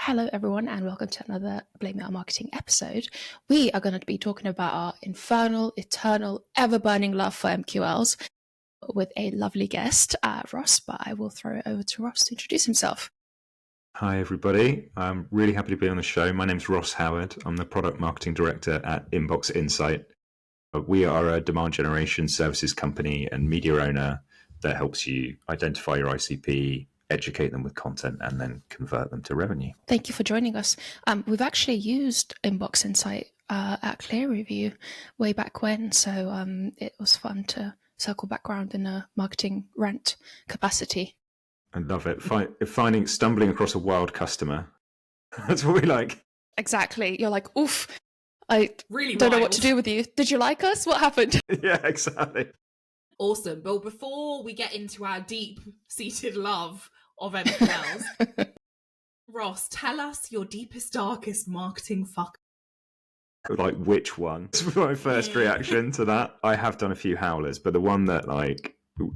Hello, everyone, and welcome to another Blame It on Marketing episode. We are going to be talking about our infernal, eternal, ever-burning love for MQLs with a lovely guest, Ross, but I will throw it over to Ross to introduce himself. Hi, everybody. I'm really happy to be on the show. My name's Ross Howard. I'm the Product Marketing Director at Inbox Insight. We are a demand generation services company and media owner that helps you identify your ICP, educate them with content, and then convert them to revenue. Thank you for joining us. We've actually used Inbox Insight at Clear Review way back when, so it was fun to circle back around in a marketing rant capacity. I love it. Stumbling across a wild customer. That's what we like. Exactly. You're like, oof, I really don't know wild. what to do with you. Did you like us? What happened? Yeah, exactly. Awesome. But before we get into our deep-seated love of MQLs, Ross, tell us your deepest, darkest marketing fuck. Like, which one? That's my first reaction to that. I have done a few howlers, but the one that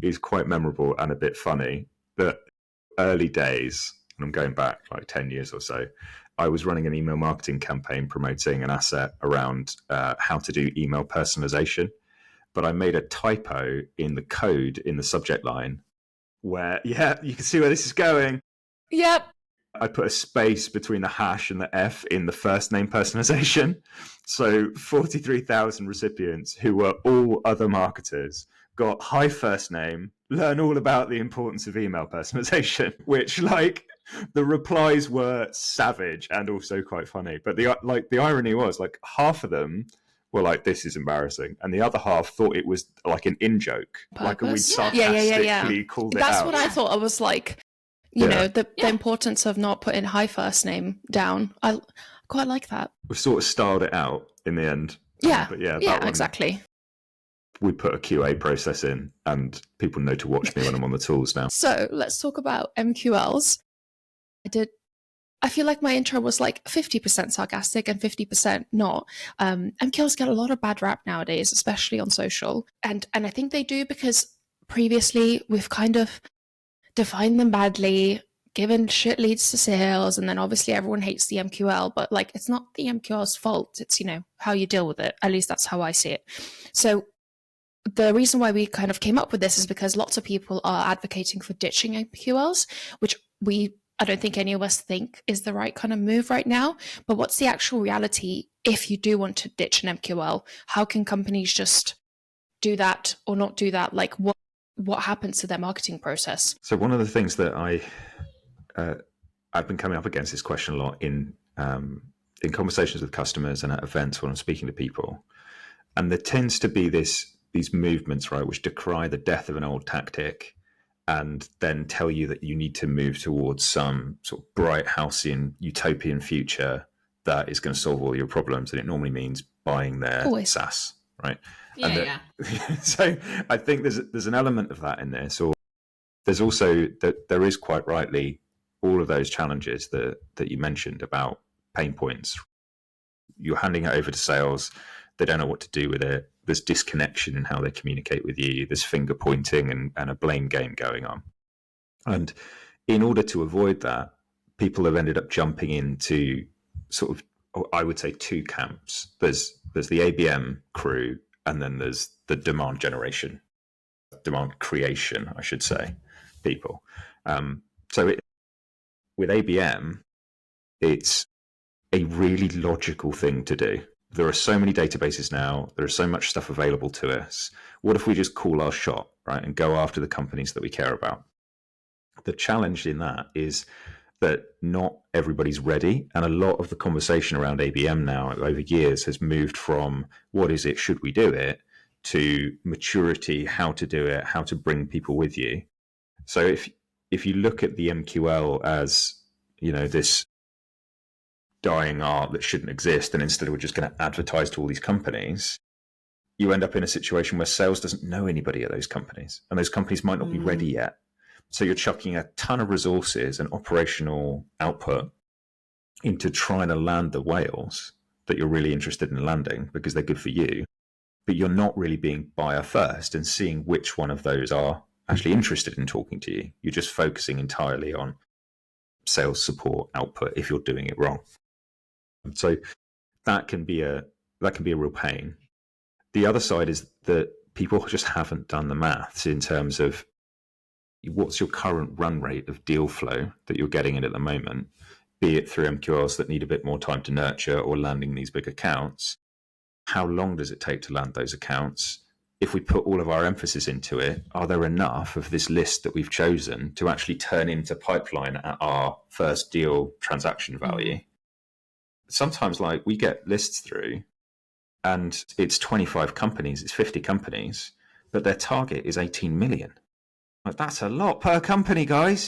is quite memorable and a bit funny, that early days, and I'm going back like 10 years or so, I was running an email marketing campaign promoting an asset around how to do email personalization. But I made a typo in the code in the subject line where, you can see where this is going. Yep. I put a space between the hash and the F in the first name personalization. So 43,000 recipients who were all other marketers got hi first name, learn all about the importance of email personalization, which the replies were savage and also quite funny. But the irony was half of them were like, this is embarrassing. And the other half thought it was like an in-joke. Purpose? We'd sarcastically called it out. That's what I thought. I was like, the importance of not putting hi first name down. I quite like that. We sort of styled it out in the end. Yeah. Exactly. We put a QA process in and people know to watch me when I'm on the tools now. So let's talk about MQLs. I feel like my intro was like 50% sarcastic and 50% not. MQLs get a lot of bad rap nowadays, especially on social. And I think they do because previously we've kind of defined them badly, given shit leads to sales, and then obviously everyone hates the MQL, but it's not the MQL's fault. It's, how you deal with it. At least that's how I see it. So the reason why we kind of came up with this is because lots of people are advocating for ditching MQLs, which I don't think any of us think is the right kind of move right now. But what's the actual reality if you do want to ditch an MQL? How can companies just do that or not do that? What happens to their marketing process? So one of the things that I've been coming up against this question a lot in conversations with customers and at events when I'm speaking to people. And there tends to be these movements, right, which decry the death of an old tactic and then tell you that you need to move towards some sort of bright, halcyon, utopian future that is going to solve all your problems. And it normally means buying their SaaS, right? So I think there's an element of that in this. Or there's also that there is quite rightly all of those challenges that you mentioned about pain points. You're handing it over to sales. They don't know what to do with it. There's disconnection in how they communicate with you. There's finger pointing and a blame game going on. And in order to avoid that, people have ended up jumping into sort of, I would say, two camps. There's the ABM crew, and then there's the demand creation, I should say, people. With ABM, it's a really logical thing to do. There are so many databases now. There is so much stuff available to us. What if we just call our shot, right, and go after the companies that we care about? The challenge in that is that not everybody's ready. And a lot of the conversation around ABM now over years has moved from what is it, should we do it, to maturity, how to do it, how to bring people with you. So if you look at the MQL as, this dying art that shouldn't exist, and instead we're just going to advertise to all these companies, you end up in a situation where sales doesn't know anybody at those companies, and those companies might not be ready yet. So you're chucking a ton of resources and operational output into trying to land the whales that you're really interested in landing because they're good for you, but you're not really being buyer first and seeing which one of those are actually interested in talking to you. You're just focusing entirely on sales support output if you're doing it wrong. So that can be a real pain. The other side is that people just haven't done the maths in terms of what's your current run rate of deal flow that you're getting in at the moment, be it through MQLs that need a bit more time to nurture or landing these big accounts. How long does it take to land those accounts? If we put all of our emphasis into it, are there enough of this list that we've chosen to actually turn into pipeline at our first deal transaction value? Sometimes like we get lists through and it's 25 companies, it's 50 companies, but their target is 18 million. Like, that's a lot per company, guys.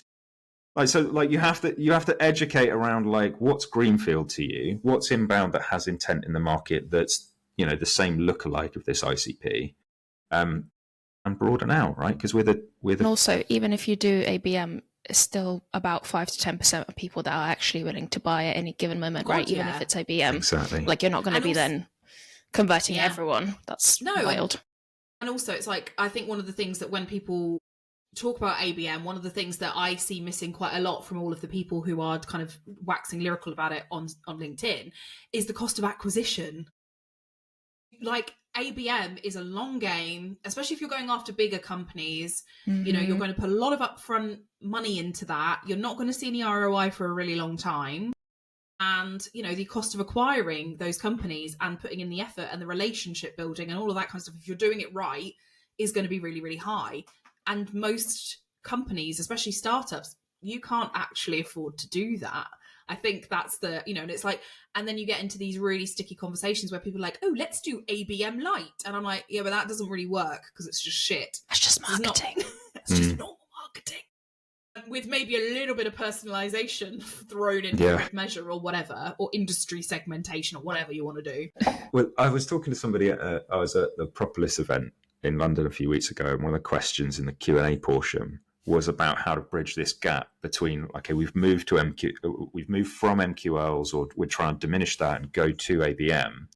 Like, so like you have to educate around like what's greenfield to you, what's inbound that has intent in the market that's, you know, the same lookalike of this ICP, and broaden out, right? Because and also, even if you do ABM, it's still about 5 to 10% of people that are actually willing to buy at any given moment, right? Even if it's ABM, exactly. Like, you're not going to be then converting everyone. That's wild. And also, it's like, I think one of the things that when people talk about ABM, one of the things that I see missing quite a lot from all of the people who are kind of waxing lyrical about it on LinkedIn is the cost of acquisition. Like, ABM is a long game, especially if you're going after bigger companies. You know, you're going to put a lot of upfront money into that. You're not going to see any ROI for a really long time. And, you know, the cost of acquiring those companies and putting in the effort and the relationship building and all of that kind of stuff, if you're doing it right, is going to be really, really high. And most companies, especially startups, you can't actually afford to do that. I think that's the, you know, and it's like, and then you get into these really sticky conversations where people are like, oh, let's do ABM light. And I'm like, yeah, but that doesn't really work because it's just shit. It's just marketing. It's just normal marketing. With maybe a little bit of personalization thrown in for good measure or whatever, or industry segmentation or whatever you want to do. Well, I was talking to somebody I was at the Propolis event in London a few weeks ago, and one of the questions in the Q&A portion was about how to bridge this gap between, okay, we've moved from MQLs, or we're trying to diminish that and go to ABM.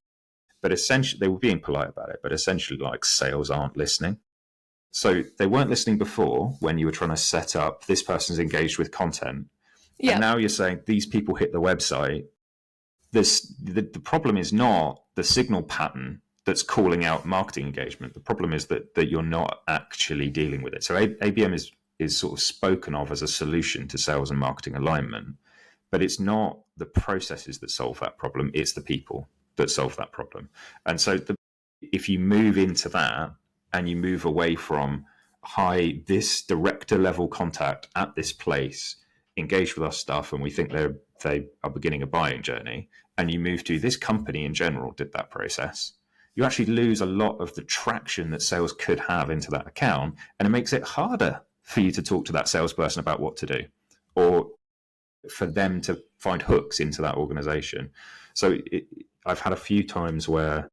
But essentially, they were being polite about it, but essentially, like, sales aren't listening. So they weren't listening before when you were trying to set up, this person's engaged with content. Yeah. And now you're saying these people hit the website. The problem is not the signal pattern that's calling out marketing engagement. The problem is that you're not actually dealing with it. So ABM is sort of spoken of as a solution to sales and marketing alignment, but it's not the processes that solve that problem. It's the people that solve that problem. And so if you move into that and you move away from, hi, this director level contact at this place engaged with our stuff and we think they are beginning a buying journey, and you move to this company in general did that process, you actually lose a lot of the traction that sales could have into that account, and it makes it harder for you to talk to that salesperson about what to do, or for them to find hooks into that organization. So I've had a few times where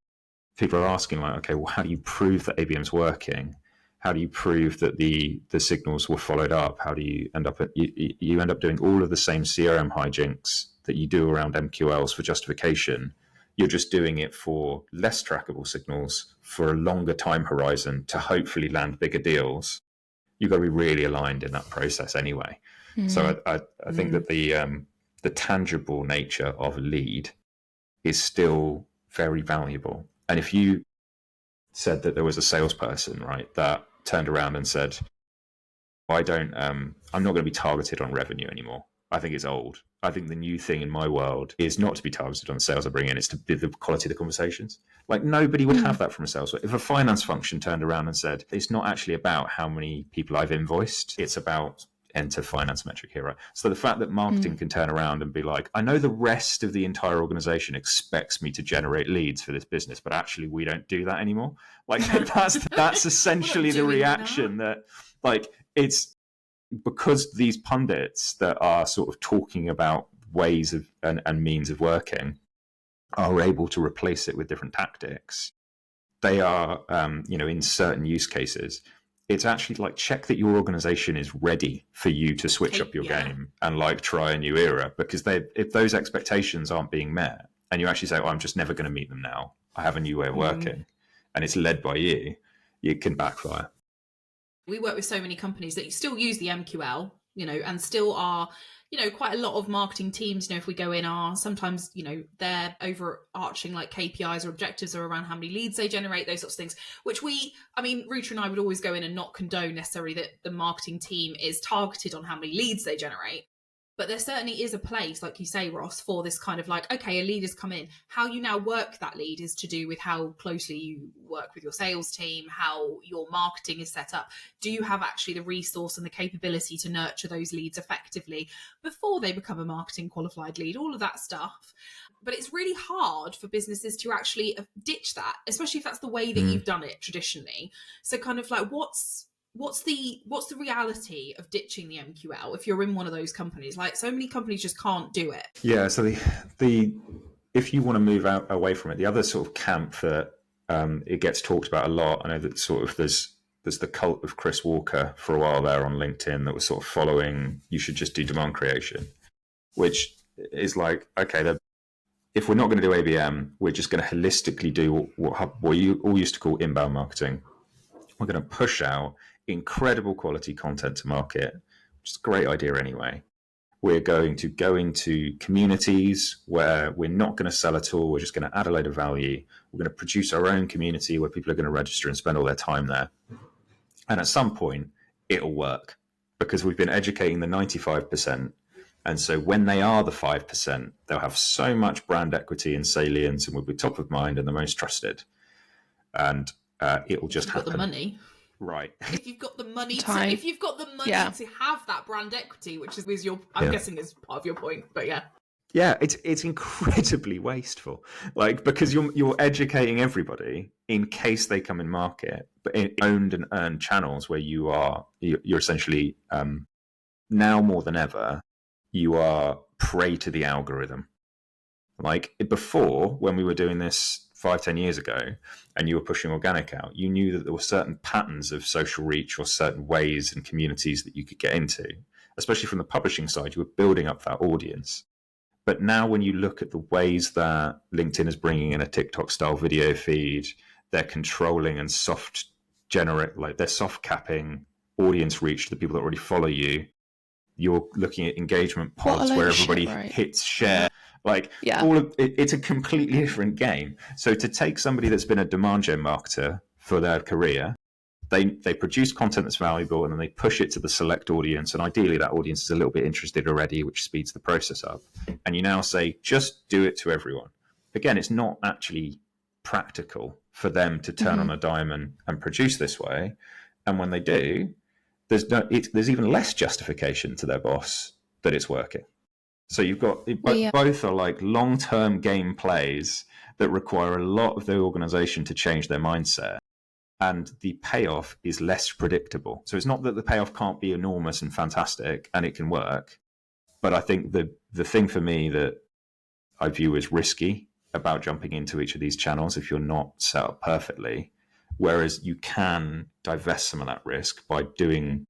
people are asking, like, okay, well, how do you prove that ABM's working? How do you prove that the signals were followed up? How do you end up you end up doing all of the same CRM hijinks that you do around MQLs for justification? You're just doing it for less trackable signals for a longer time horizon to hopefully land bigger deals. You've got to be really aligned in that process anyway. So I think that the tangible nature of a lead is still very valuable. And if you said that there was a salesperson, right, that turned around and said, I'm not going to be targeted on revenue anymore. I think it's old. I think the new thing in my world is not to be targeted on sales I bring in, it's to be the quality of the conversations. Like, nobody would have that from a sales. If a finance function turned around and said, it's not actually about how many people I've invoiced, it's about enter finance metric here, right? So the fact that marketing can turn around and be like, I know the rest of the entire organization expects me to generate leads for this business, but actually we don't do that anymore. Like, that's essentially the reaction that, like, it's because these pundits that are sort of talking about ways of and means of working are able to replace it with different tactics. They are, in certain use cases, it's actually like, check that your organization is ready for you to switch up your game and like try a new era, because if those expectations aren't being met and you actually say, I'm just never going to meet them now, I have a new way of working, and it's led by you, it can backfire. We work with so many companies that still use the MQL, and still are, quite a lot of marketing teams, if we go in, are sometimes, their overarching like KPIs or objectives are around how many leads they generate, those sorts of things, which Ruta and I would always go in and not condone necessarily that the marketing team is targeted on how many leads they generate. But there certainly is a place, like you say, Ross, for this kind of like, okay, a lead has come in. How you now work that lead is to do with how closely you work with your sales team, how your marketing is set up. Do you have actually the resource and the capability to nurture those leads effectively before they become a marketing qualified lead? All of that stuff. But it's really hard for businesses to actually ditch that, especially if that's the way that you've done it traditionally. So kind of like, what's the reality of ditching the MQL if you're in one of those companies? Like, so many companies just can't do it. Yeah, so the if you want to move out away from it, the other sort of camp that it gets talked about a lot, I know that sort of there's the cult of Chris Walker for a while there on LinkedIn that was sort of following, you should just do demand creation, which is like, okay, if we're not going to do ABM, we're just going to holistically do what you all used to call inbound marketing. We're going to push out incredible quality content to market, which is a great idea anyway. We're going to go into communities where we're not going to sell at all. We're just going to add a load of value. We're going to produce our own community where people are going to register and spend all their time there. And at some point, it'll work because we've been educating the 95%. And so when they are the 5%, they'll have so much brand equity and salience and will be top of mind and the most trusted. And it'll just happen. The money. Right. If you've got the money to have that brand equity, which is I'm guessing is part of your point, but yeah. Yeah, it's incredibly wasteful. Like, because you're educating everybody in case they come in market, but in owned and earned channels where you're essentially now more than ever, you are prey to the algorithm. Like before, when we were doing this 5-10 years ago and you were pushing organic out, you knew that there were certain patterns of social reach or certain ways and communities that you could get into, especially from the publishing side. You were building up that audience. But now when you look at the ways that LinkedIn is bringing in a TikTok style video feed, they're controlling and they're soft capping audience reach to the people that already follow you. You're looking at engagement pods where everybody hits share. All of it's a completely different game. So to take somebody that's been a demand gen marketer for their career, they produce content that's valuable and then they push it to the select audience. And ideally that audience is a little bit interested already, which speeds the process up. And you now say, just do it to everyone. Again, it's not actually practical for them to turn on a dime and produce this way. And when they do, there's even less justification to their boss that it's working. So you've got both are like long-term game plays that require a lot of the organization to change their mindset, and the payoff is less predictable. So it's not that the payoff can't be enormous and fantastic and it can work, but I think the thing for me that I view as risky about jumping into each of these channels if you're not set up perfectly, whereas you can divest some of that risk by doing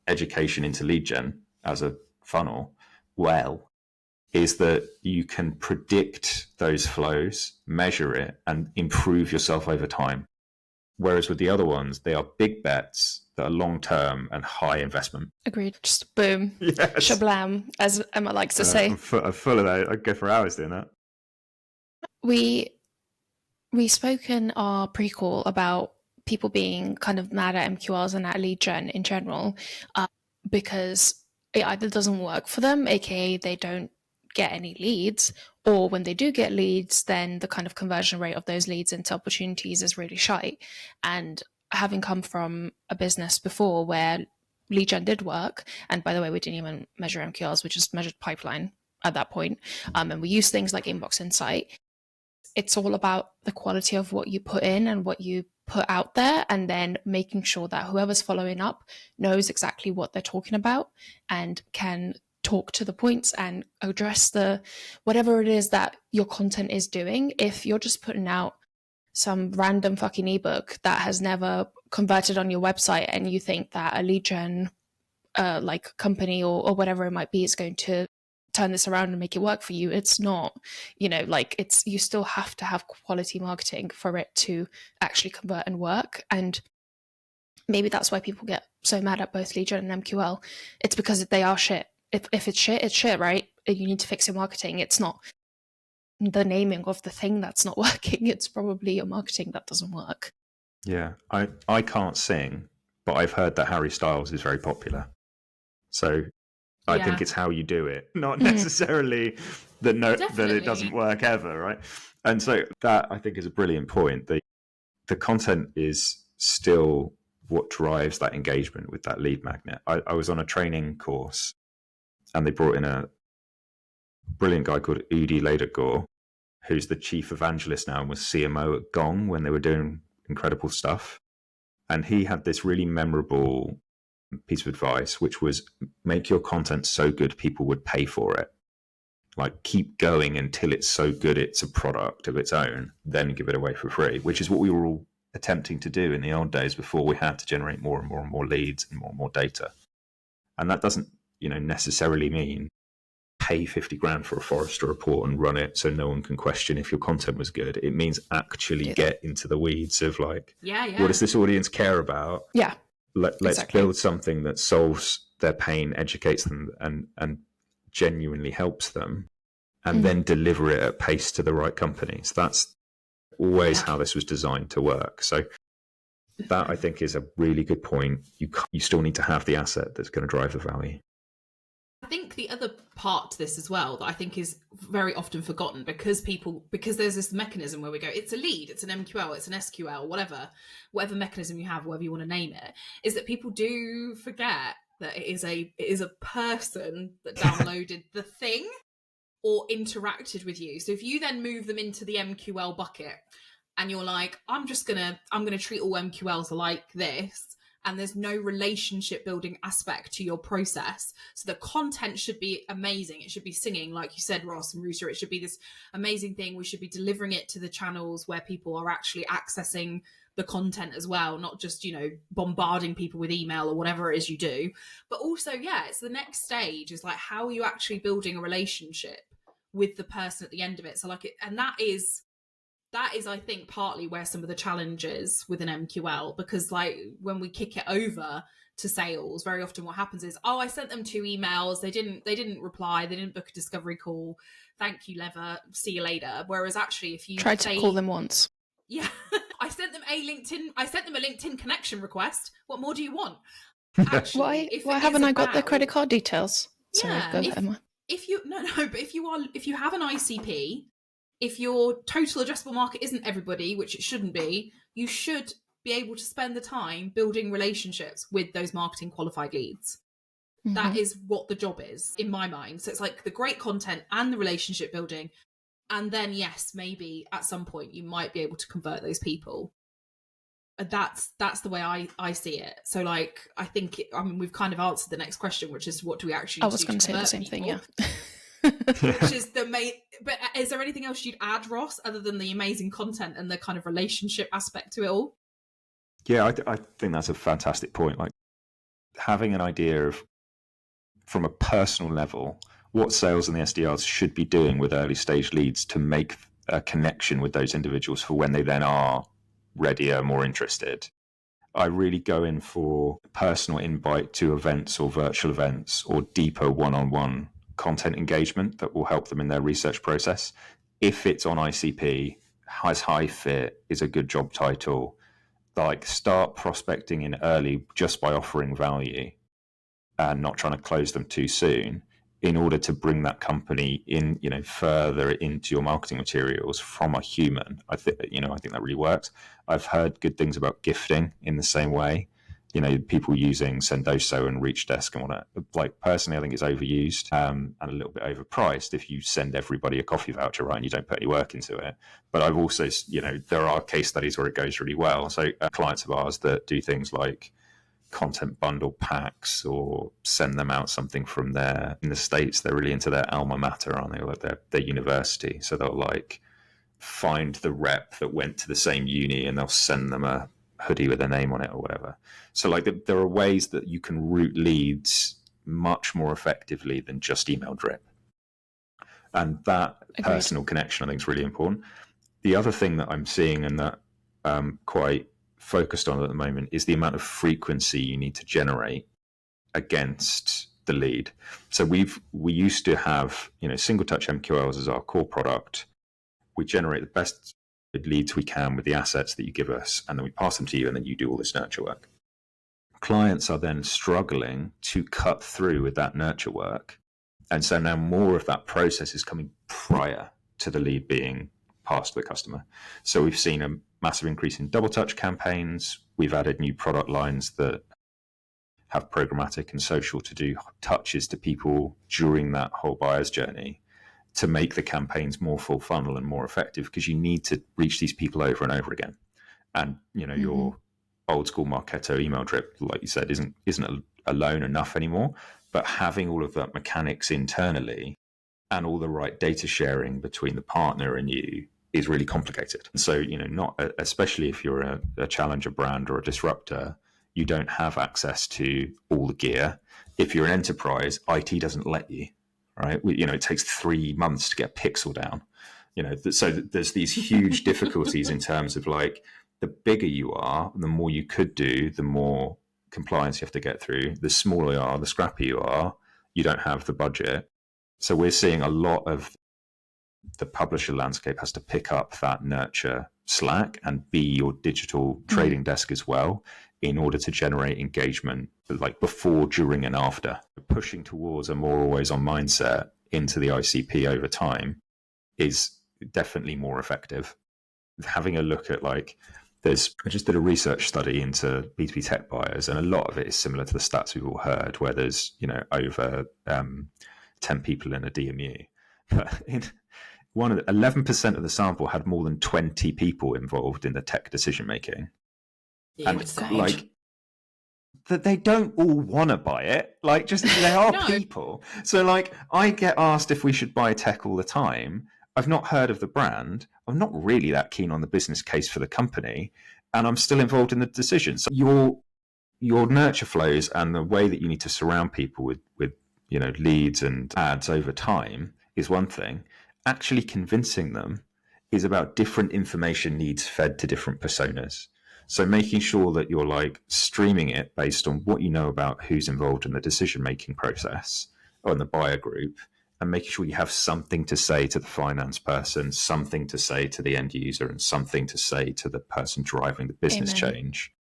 education into lead gen as a funnel is that you can predict those flows, measure it, and improve yourself over time. Whereas with the other ones, they are big bets that are long-term and high investment. Agreed. Just boom. Yes. Shablam, as Emma likes to say. I'm full of that. I'd go for hours doing that. We spoke in our pre-call about people being kind of mad at MQLs and at lead gen in general because it either doesn't work for them, aka they don't get any leads, or when they do get leads, then the kind of conversion rate of those leads into opportunities is really shy. And having come from a business before where lead gen did work, and by the way, we didn't even measure MQLs, we just measured pipeline at that point, and we use things like Inbox Insight. It's all about the quality of what you put in and what you put out there, and then making sure that whoever's following up knows exactly what they're talking about and can talk to the points and address the whatever it is that your content is doing. If you're just putting out some random fucking ebook that has never converted on your website and you think that a lead gen like company or whatever it might be is going to turn this around and make it work for you, it's not. You still have to have quality marketing for it to actually convert and work. And maybe that's why people get so mad at both lead gen and MQL. It's because they are shit. if it's shit, it's shit, right? You need to fix your marketing. It's not the naming of the thing that's not working. It's probably your marketing that doesn't work. Yeah, I can't sing, but I've heard that Harry Styles is very popular. So I think it's how you do it, not necessarily that it doesn't work ever, right? And so that, I think, is a brilliant point. The content is still what drives that engagement with that lead magnet. I was on a training course, and they brought in a brilliant guy called Udi Ledegor, who's the chief evangelist now and was CMO at Gong when they were doing incredible stuff. And he had this really memorable piece of advice, which was make your content so good people would pay for it. Like, keep going until it's so good it's a product of its own, then give it away for free, which is what we were all attempting to do in the old days before we had to generate more and more and more leads and more data. And that doesn't, necessarily mean pay 50 grand for a Forrester report and run it so no one can question if your content was good. It means actually get into the weeds of like, what does this audience care about? Yeah. Let's build something that solves their pain, educates them, and genuinely helps them, and then deliver it at pace to the right companies. That's always how this was designed to work. So that, I think, is a really good point. You still need to have the asset that's going to drive the value. I think the other part to this as well that I think is very often forgotten because there's this mechanism where we go, it's a lead, it's an MQL, it's an SQL, whatever mechanism you have, whatever you want to name it, is that people do forget that it is a person that downloaded the thing or interacted with you. So if you then move them into the MQL bucket and you're like, I'm gonna treat all MQLs like this, and there's no relationship building aspect to your process. So the content should be amazing. It should be singing, like you said, Ross and Ruta. It should be this amazing thing. We should be delivering it to the channels where people are actually accessing the content as well, not just, bombarding people with email or whatever it is you do. But also, it's the next stage is like, how are you actually building a relationship with the person at the end of it? So that is, I think, partly where some of the challenge is with an MQL, because like when we kick it over to sales, very often what happens is, I sent them 2 emails. They didn't reply. They didn't book a discovery call. Thank you, Lever. See you later. Whereas actually, if you tried to call them once. Yeah. I sent them a LinkedIn connection request. What more do you want? Actually, why haven't I got their credit card details? Sorry, go ahead, Emma. But if you have an ICP, if your total addressable market isn't everybody, which it shouldn't be, you should be able to spend the time building relationships with those marketing qualified leads. Mm-hmm. That is what the job is, in my mind. So it's like the great content and the relationship building. And then, yes, maybe at some point you might be able to convert those people. That's the way I see it. So like, I think, we've kind of answered the next question, which is what do we actually do? I was going to say the same thing, yeah. Which is the main. But is there anything else you'd add, Ross, other than the amazing content and the kind of relationship aspect to it all? Yeah, I think that's a fantastic point. Like, having an idea of, from a personal level, what sales and the SDRs should be doing with early stage leads to make a connection with those individuals for when they then are readier, more interested. I really go in for personal invite to events or virtual events or deeper one-on-one content engagement that will help them in their research process. If it's on ICP, has high fit, is a good job title, like start prospecting in early just by offering value and not trying to close them too soon in order to bring that company in, further into your marketing materials from a human. I think that really works. I've heard good things about gifting in the same way. People using Sendoso and ReachDesk and whatnot. Like, personally, I think it's overused and a little bit overpriced if you send everybody a coffee voucher, right, and you don't put any work into it. But I've also, there are case studies where it goes really well. So clients of ours that do things like content bundle packs or send them out something from in the States, they're really into their alma mater, aren't they? Like their university. So they'll like find the rep that went to the same uni and they'll send them a hoodie with their name on it or whatever. So like there are ways that you can route leads much more effectively than just email drip. And that personal connection, I think, is really important. The other thing that I'm seeing and that I'm quite focused on at the moment is the amount of frequency you need to generate against the lead. So we used to have, single touch MQLs as our core product. We generate the best leads we can with the assets that you give us, and then we pass them to you, and then you do all this nurture work. Clients are then struggling to cut through with that nurture work. And so now more of that process is coming prior to the lead being passed to the customer. So we've seen a massive increase in double touch campaigns. We've added new product lines that have programmatic and social to do touches to people during that whole buyer's journey to make the campaigns more full funnel and more effective, because you need to reach these people over and over again. And, your old school Marketo email drip, like you said, isn't alone enough anymore. But having all of that mechanics internally and all the right data sharing between the partner and you is really complicated. And so, not especially if you're a challenger brand or a disruptor, you don't have access to all the gear. If you're an enterprise, IT doesn't let you, right? It takes 3 months to get pixel down. So there's these huge difficulties in terms of like, the bigger you are, the more you could do, the more compliance you have to get through. The smaller you are, the scrappier you are, you don't have the budget. So we're seeing a lot of the publisher landscape has to pick up that nurture slack and be your digital trading desk as well, in order to generate engagement like before, during, and after. Pushing towards a more always on mindset into the ICP over time is definitely more effective. Having a look at I just did a research study into B2B tech buyers, and a lot of it is similar to the stats we've all heard, where there's, over 10 people in a DMU. But 11% of the sample had more than 20 people involved in the tech decision making. Yeah, and that they don't all want to buy it. They are No. people. So I get asked if we should buy tech all the time. I've not heard of the brand. I'm not really that keen on the business case for the company, and I'm still involved in the decision. So your nurture flows and the way that you need to surround people with leads and ads over time is one thing. Actually convincing them is about different information needs fed to different personas. So making sure that you're streaming it based on what you know about who's involved in the decision-making process or in the buyer group, and making sure you have something to say to the finance person, something to say to the end user, and something to say to the person driving the business change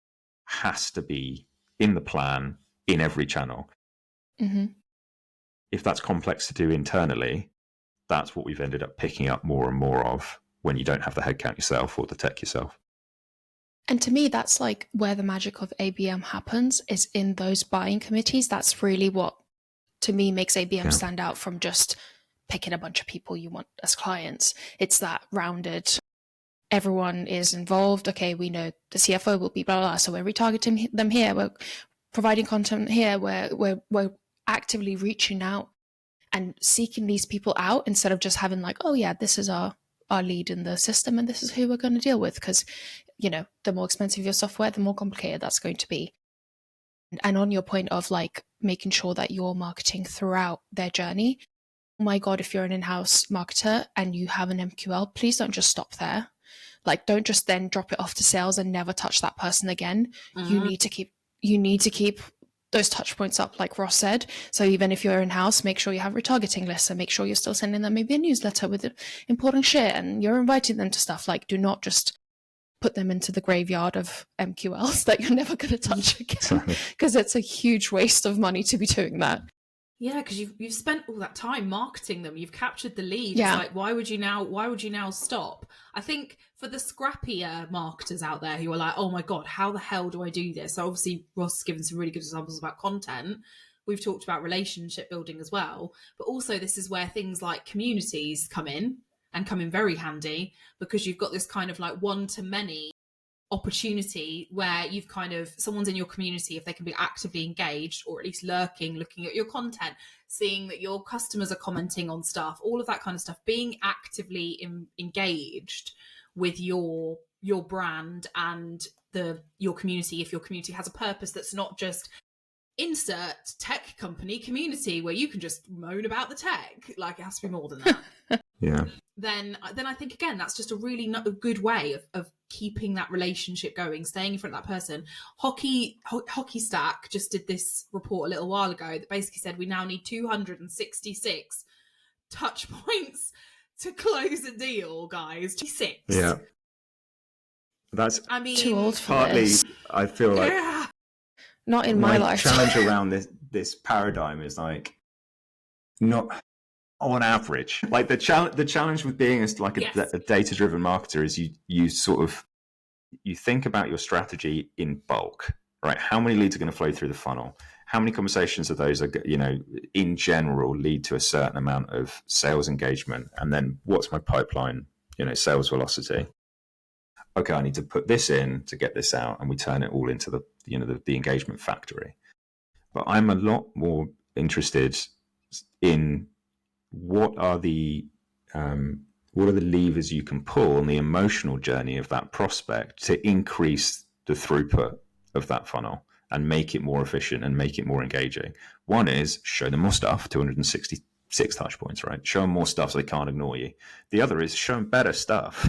has to be in the plan in every channel. If that's complex to do internally, that's what we've ended up picking up more and more of when you don't have the headcount yourself or the tech yourself. And to me, that's where the magic of ABM happens, is in those buying committees. That's really what, to me, makes ABM stand out from just picking a bunch of people you want as clients. It's that rounded, everyone is involved. Okay, we know the CFO will be blah, blah, blah, so we're retargeting them here. We're providing content here. We're actively reaching out and seeking these people out, instead of just having oh yeah, this is our lead in the system and this is who we're going to deal with. Because, the more expensive your software, the more complicated that's going to be. And on your point of making sure that you're marketing throughout their journey, oh my God, if you're an in-house marketer and you have an MQL, please don't just stop there. Don't just then drop it off to sales and never touch that person again. You need to keep those touch points up, like Ross said. So even if you're in-house, make sure you have retargeting lists, and make sure you're still sending them maybe a newsletter with important shit, and you're inviting them to stuff. Do not just put them into the graveyard of MQLs that you're never going to touch again, because it's a huge waste of money to be doing that. Yeah, because you've spent all that time marketing them. You've captured the lead. Yeah. It's why would you now stop? I think for the scrappier marketers out there who are oh my God, how the hell do I do this? So obviously Ross has given some really good examples about content. We've talked about relationship building as well. But also this is where things like communities come in very handy, because you've got this kind of one-to-many opportunity where you've someone's in your community, if they can be actively engaged, or at least lurking, looking at your content, seeing that your customers are commenting on stuff, all of that kind of stuff, being actively engaged with your brand and your community. If your community has a purpose that's not just insert tech company community where you can just moan about the tech, it has to be more than that. then I think, again, that's just a really good way of keeping that relationship going, staying in front of that person. Hockey Stack just did this report a little while ago that basically said we now need 266 touch points to close a deal, guys. 6. Yeah. That's, I mean, too old for partly, this. I feel like Not in my life. challenge around this paradigm is like, not on average, like the challenge with being a data-driven marketer is you think about your strategy in bulk, right? How many leads are going to flow through the funnel? How many conversations of those are, in general, lead to a certain amount of sales engagement? And then what's my pipeline, sales velocity? Okay, I need to put this in to get this out, and we turn it all into the engagement factory. But I'm a lot more interested in what are the levers you can pull on the emotional journey of that prospect to increase the throughput of that funnel and make it more efficient and make it more engaging. One is show them more stuff, 266 touch points, right? Show them more stuff so they can't ignore you. The other is show them better stuff,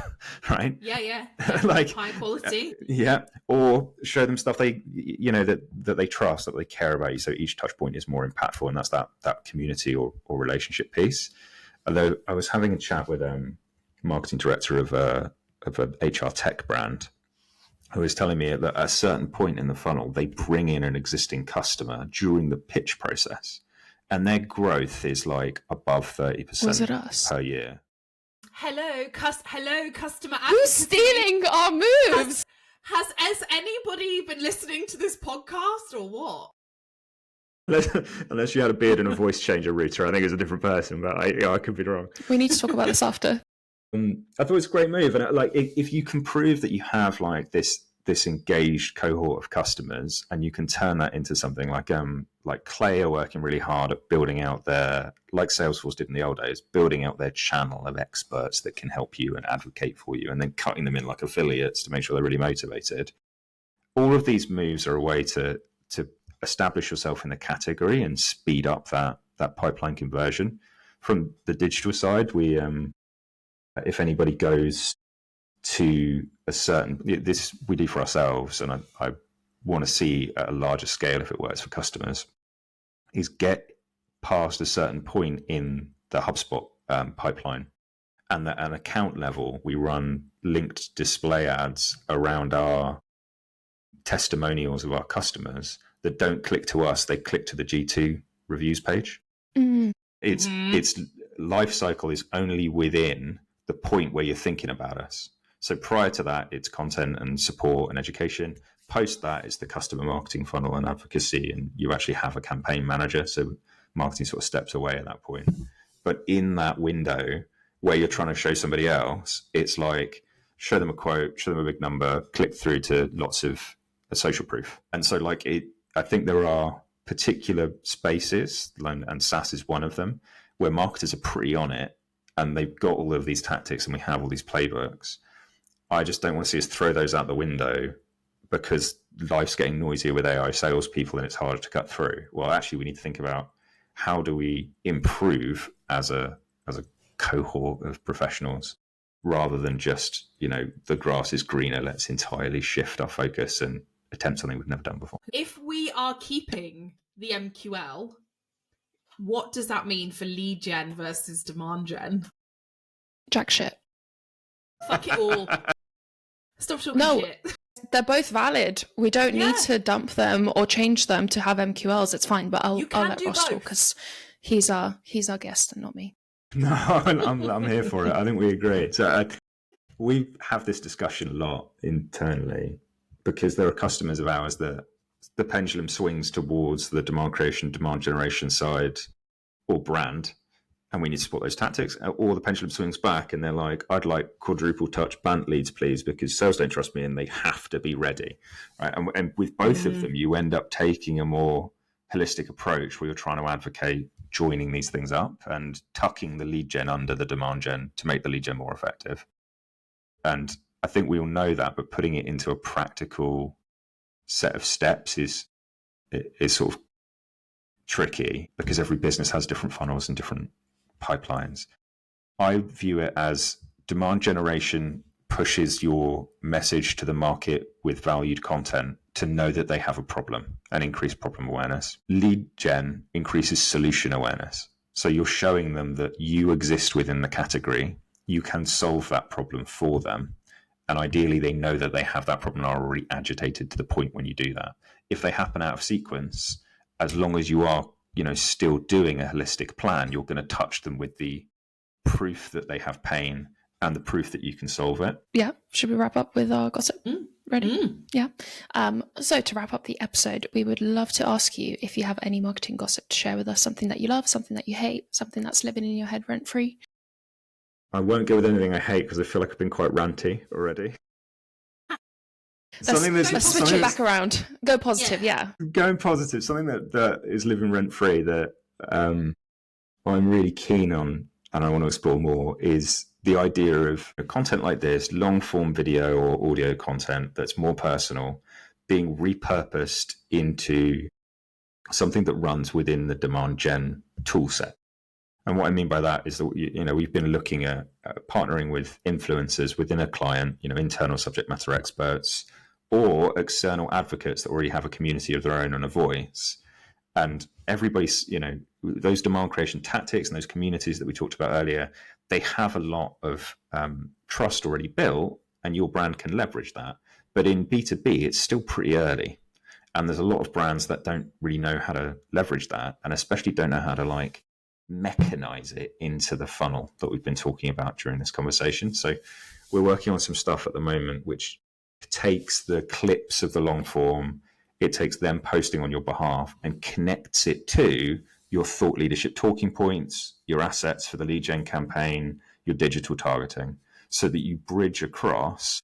right? Yeah. Like high quality. Yeah, or show them stuff they, that they trust, that they care about you. So each touch point is more impactful, and that's that community or relationship piece. Although I was having a chat with marketing director of an HR tech brand, who was telling me that at a certain point in the funnel, they bring in an existing customer during the pitch process, and their growth is like above 30% Was it us? per year. Hello, customer advocacy. Who's stealing our moves? Has anybody been listening to this podcast or what? Unless you had a beard and a voice changer, Ruta, I think it's a different person, but I could be wrong. We need to talk about this after. I thought it was a great move, and like if you can prove that you have like this engaged cohort of customers, and you can turn that into something like Clay are working really hard at building out their, like Salesforce did in the old days, building out their channel of experts that can help you and advocate for you, and then cutting them in like affiliates to make sure they're really motivated. All of these moves are a way to establish yourself in the category and speed up that pipeline conversion. From the digital side, we if anybody goes to a certain, this we do for ourselves, and I want to see at a larger scale if it works for customers, is get past a certain point in the HubSpot pipeline, and at an account level, we run linked display ads around our testimonials of our customers that don't click to us, they click to the G2 reviews page. Its life cycle is only within the point where you're thinking about us. So prior to that, it's content and support and education. Post that, it's the customer marketing funnel and advocacy, and you actually have a campaign manager. So marketing sort of steps away at that point. But in that window where you're trying to show somebody else, it's like show them a quote, show them a big number, click through to lots of social proof. And so I think there are particular spaces, and SaaS is one of them, where marketers are pretty on it, and they've got all of these tactics, and we have all these playbooks. I just don't want to see us throw those out the window because life's getting noisier with AI salespeople and it's harder to cut through. Well, actually, we need to think about how do we improve as a cohort of professionals, rather than just, the grass is greener, let's entirely shift our focus and attempt something we've never done before. If we are keeping the MQL, what does that mean for lead gen versus demand gen? Jack shit. Fuck it all. Stop talking shit. They're both valid. We don't need to dump them or change them to have MQLs. It's fine, but I'll let Ross talk because he's our guest and not me. No, I'm here for it. I think we agree. So we have this discussion a lot internally because there are customers of ours that the pendulum swings towards the demand creation, demand generation side or brand, and we need to support those tactics, or the pendulum swings back and they're like, I'd like quadruple touch BANT leads, please, because sales don't trust me and they have to be ready. Right? And with both of them, you end up taking a more holistic approach where you're trying to advocate joining these things up and tucking the lead gen under the demand gen to make the lead gen more effective. And I think we all know that, but putting it into a practical set of steps is sort of tricky because every business has different funnels and different pipelines. I view it as demand generation pushes your message to the market with valued content to know that they have a problem and increase problem awareness. Lead gen increases solution awareness. So you're showing them that you exist within the category, you can solve that problem for them. And ideally, they know that they have that problem and are already agitated to the point when you do that. If they happen out of sequence, as long as you are, still doing a holistic plan, you're going to touch them with the proof that they have pain and the proof that you can solve it. Yeah. Should we wrap up with our gossip? Ready? Yeah. So to wrap up the episode, we would love to ask you if you have any marketing gossip to share with us, something that you love, something that you hate, something that's living in your head rent free. I won't go with anything I hate because I feel like I've been quite ranty already. Let's switch it back around. Go positive, yeah. Going positive, something that is living rent free that I'm really keen on and I want to explore more is the idea of content like this, long form video or audio content that's more personal, being repurposed into something that runs within the demand gen tool set. And what I mean by that is that, we've been looking at partnering with influencers within a client, internal subject matter experts or external advocates that already have a community of their own and a voice. And everybody's, those demand creation tactics and those communities that we talked about earlier, they have a lot of trust already built and your brand can leverage that. But in B2B, it's still pretty early. And there's a lot of brands that don't really know how to leverage that and especially don't know how to mechanize it into the funnel that we've been talking about during this conversation. So we're working on some stuff at the moment which takes the clips of the long form, it takes them posting on your behalf and connects it to your thought leadership talking points, your assets for the lead gen campaign, your digital targeting, so that you bridge across,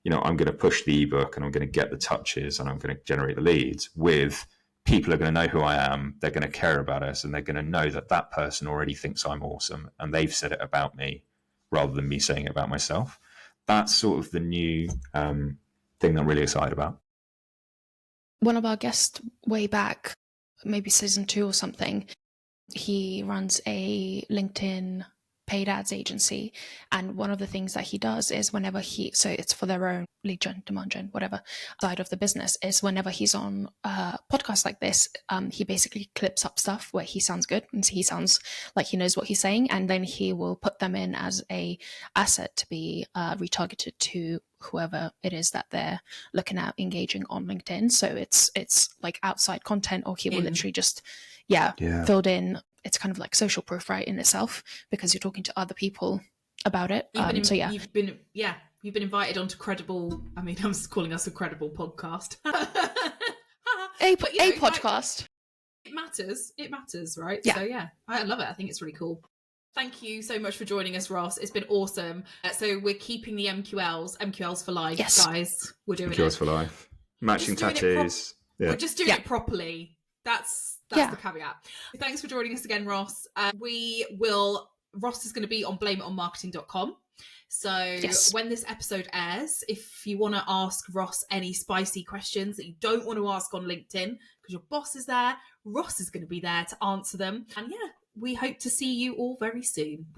I'm going to push the ebook and I'm going to get the touches and I'm going to generate the leads with people are going to know who I am, they're going to care about us, and they're going to know that that person already thinks I'm awesome and they've said it about me rather than me saying it about myself. That's sort of the new thing that I'm really excited about. One of our guests way back, maybe season 2 or something, he runs a LinkedIn paid ads agency, and one of the things that he does is whenever so it's for their own lead gen, demand gen, whatever side of the business, is whenever he's on a podcast like this, he basically clips up stuff where he sounds good and he sounds like he knows what he's saying, and then he will put them in as a asset to be retargeted to whoever it is that they're looking at engaging on LinkedIn. So it's like outside content, or he will literally just filled in. It's kind of like social proof, right, in itself, because you're talking to other people about it. You've been invited onto credible. I mean, I'm just calling us a credible podcast. a podcast. It matters, right? Yeah. So yeah, I love it. I think it's really cool. Thank you so much for joining us, Ross. It's been awesome. So we're keeping the MQLs for life, guys. We're doing MQLs for life. Matching tattoos. We're just doing it properly. That's the caveat. Thanks for joining us again, Ross. Ross is going to be on blameItonmarketing.com. So when this episode airs, if you want to ask Ross any spicy questions that you don't want to ask on LinkedIn because your boss is there, Ross is going to be there to answer them. And we hope to see you all very soon.